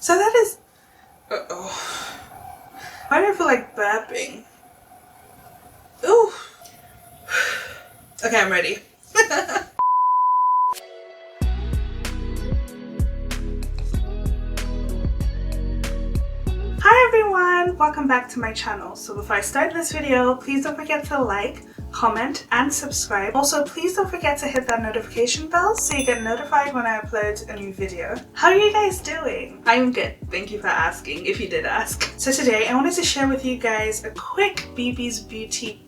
So that is... Uh-oh. Why do I feel like burping? Ooh. Okay, I'm ready. Hi everyone, welcome back to my channel. So before I start this video, please don't forget to like, comment and subscribe. Also, please don't forget to hit that notification bell so you get notified when I upload a new video. How are you guys doing? I'm good, thank you for asking, if you did ask. So today I wanted to share with you guys a quick Bebe's beauty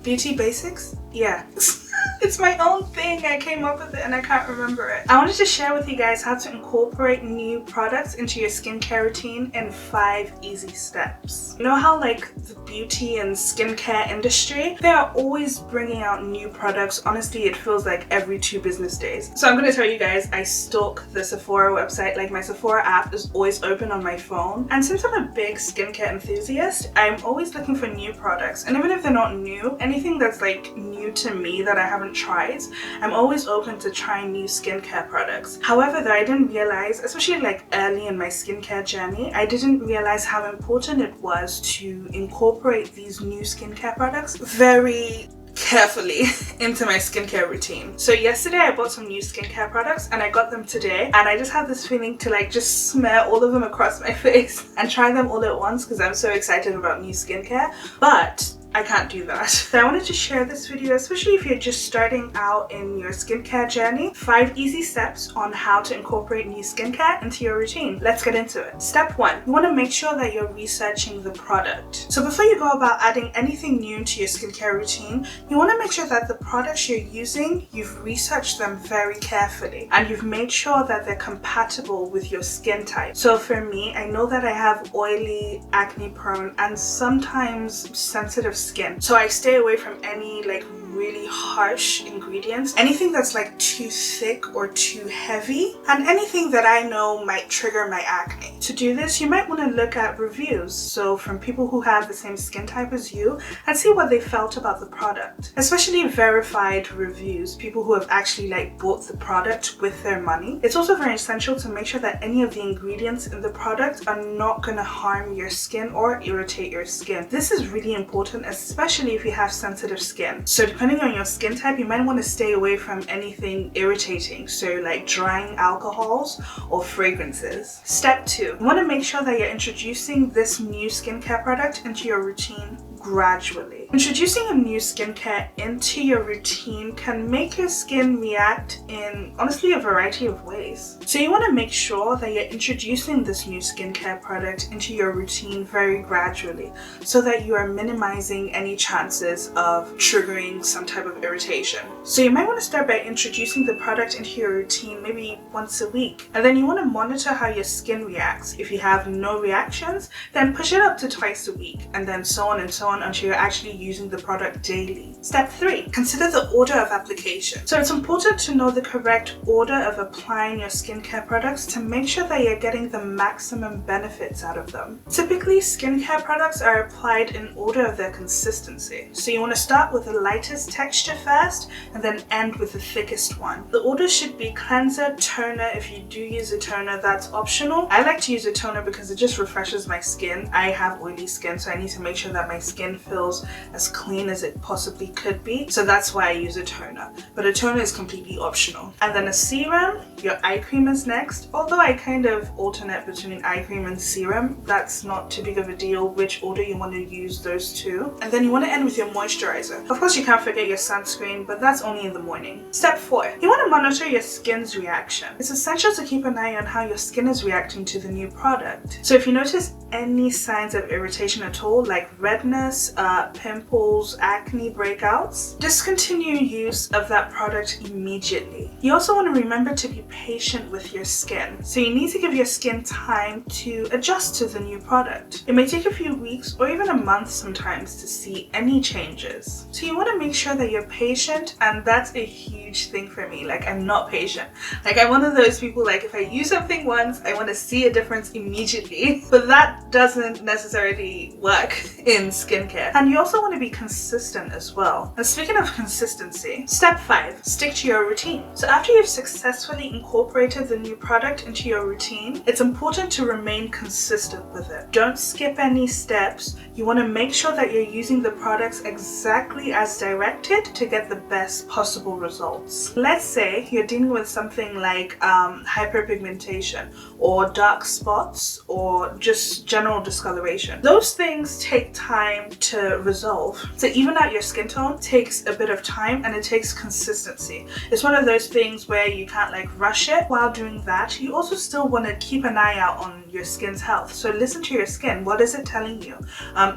basics? Yeah. It's my own thing. I came up with it and I can't remember it. I wanted to share with you guys how to incorporate new products into your skincare routine in 5 easy steps. You know how like the beauty and skincare industry, they are always bringing out new products. Honestly, it feels like every 2 business days. So I'm going to tell you guys, I stalk the Sephora website. Like my Sephora app is always open on my phone. And since I'm a big skincare enthusiast, I'm always looking for new products. And even if they're not new, anything that's like new to me that I haven't tried, I'm always open to trying new skincare products. However, though, I didn't realize, especially like early in my skincare journey, I didn't realize how important it was to incorporate these new skincare products very carefully into my skincare routine. So yesterday I bought some new skincare products and I got them today, and I just had this feeling to like just smear all of them across my face and try them all at once because I'm so excited about new skincare, but I can't do that. So I wanted to share this video, especially if you're just starting out in your skincare journey. 5 easy steps on how to incorporate new skincare into your routine. Let's get into it. Step 1, you want to make sure that you're researching the product. So before you go about adding anything new into your skincare routine, you want to make sure that the products you're using, you've researched them very carefully and you've made sure that they're compatible with your skin type. So for me, I know that I have oily, acne prone and sometimes sensitive skin, so I stay away from any like really harsh ingredients, anything that's like too thick or too heavy, and anything that I know might trigger my acne. To do this, you might want to look at reviews, so from people who have the same skin type as you, and see what they felt about the product, especially verified reviews, people who have actually like bought the product with their money. It's also very essential to make sure that any of the ingredients in the product are not going to harm your skin or irritate your skin. This is really important, especially if you have sensitive skin. So depending on your skin type, you might want to stay away from anything irritating, so like drying alcohols or fragrances. Step 2, you want to make sure that you're introducing this new skincare product into your routine gradually. Introducing a new skincare into your routine can make your skin react in honestly a variety of ways. So you want to make sure that you're introducing this new skincare product into your routine very gradually so that you are minimizing any chances of triggering some type of irritation. So you might want to start by introducing the product into your routine maybe once a week, and then you want to monitor how your skin reacts. If you have no reactions, then push it up to twice a week, and then so on and so on until you're actually using the product daily. Step 3, consider the order of application. So it's important to know the correct order of applying your skincare products to make sure that you're getting the maximum benefits out of them. Typically, skincare products are applied in order of their consistency. So you want to start with the lightest texture first and then end with the thickest one. The order should be cleanser, toner. If you do use a toner, that's optional. I like to use a toner because it just refreshes my skin. I have oily skin, so I need to make sure that my skin feels as clean as it possibly could be, so that's why I use a toner, but a toner is completely optional. And then a serum, your eye cream is next, although I kind of alternate between eye cream and serum. That's not too big of a deal which order you want to use those two. And then you want to end with your moisturizer. Of course, you can't forget your sunscreen, but that's only in the morning. Step 4, you want to monitor your skin's reaction. It's essential to keep an eye on how your skin is reacting to the new product. So if you notice any signs of irritation at all, like redness, pimples, acne breakouts, discontinue use of that product immediately. You also want to remember to be patient with your skin. So you need to give your skin time to adjust to the new product. It may take a few weeks or even a month sometimes to see any changes. So you want to make sure that you're patient, and that's a huge thing for me. Like, I'm not patient. Like, I'm one of those people, like if I use something once, I want to see a difference immediately, but that doesn't necessarily work in skincare. And you also want want to be consistent as well. And speaking of consistency, step 5, stick to your routine. So after you've successfully incorporated the new product into your routine, it's important to remain consistent with it. Don't skip any steps. You want to make sure that you're using the products exactly as directed to get the best possible results. Let's say you're dealing with something like hyperpigmentation or dark spots or just general discoloration. Those things take time to resolve. To even out your skin tone takes a bit of time, and it takes consistency. It's one of those things where you can't like rush it. While doing that, you also still want to keep an eye out on your skin's health. So listen to your skin. What is it telling you?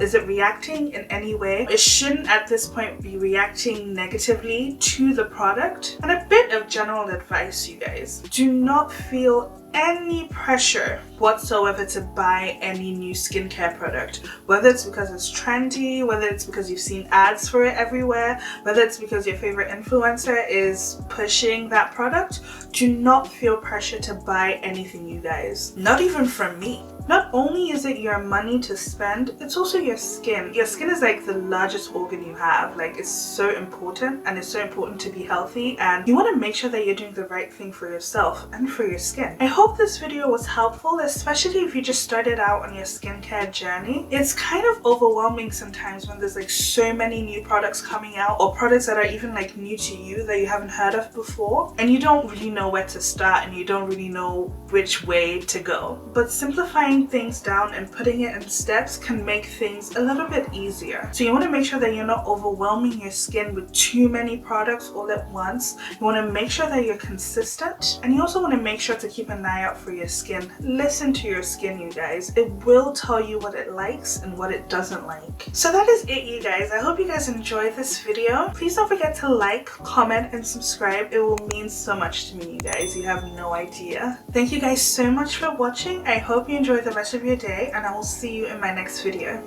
Is it reacting in any way? It shouldn't at this point be reacting negatively to the product. And a bit of general advice, you guys. Do not feel any pressure whatsoever to buy any new skincare product, whether it's because it's trendy, whether it's because you've seen ads for it everywhere, whether it's because your favorite influencer is pushing that product. Do not feel pressure to buy anything, you guys. Not even from me. Not only is it your money to spend, it's also your skin. Your skin is like the largest organ you have. Like, it's so important, and it's so important to be healthy, and you want to make sure that you're doing the right thing for yourself and for your skin. I hope this video was helpful, especially if you just started out on your skincare journey. It's kind of overwhelming sometimes when there's like so many new products coming out, or products that are even like new to you that you haven't heard of before, and you don't really know where to start and you don't really know which way to go. But simplifying things down and putting it in steps can make things a little bit easier. So you want to make sure that you're not overwhelming your skin with too many products all at once. You want to make sure that you're consistent, and you also want to make sure to keep an eye out for your skin. Listen to your skin, you guys. It will tell you what it likes and what it doesn't like. So that is it, you guys. I hope you guys enjoyed this video. Please don't forget to like, comment, and subscribe. It will mean so much to me, you guys. You have no idea. Thank you guys so much for watching. I hope you enjoy the rest of your day, and I will see you in my next video.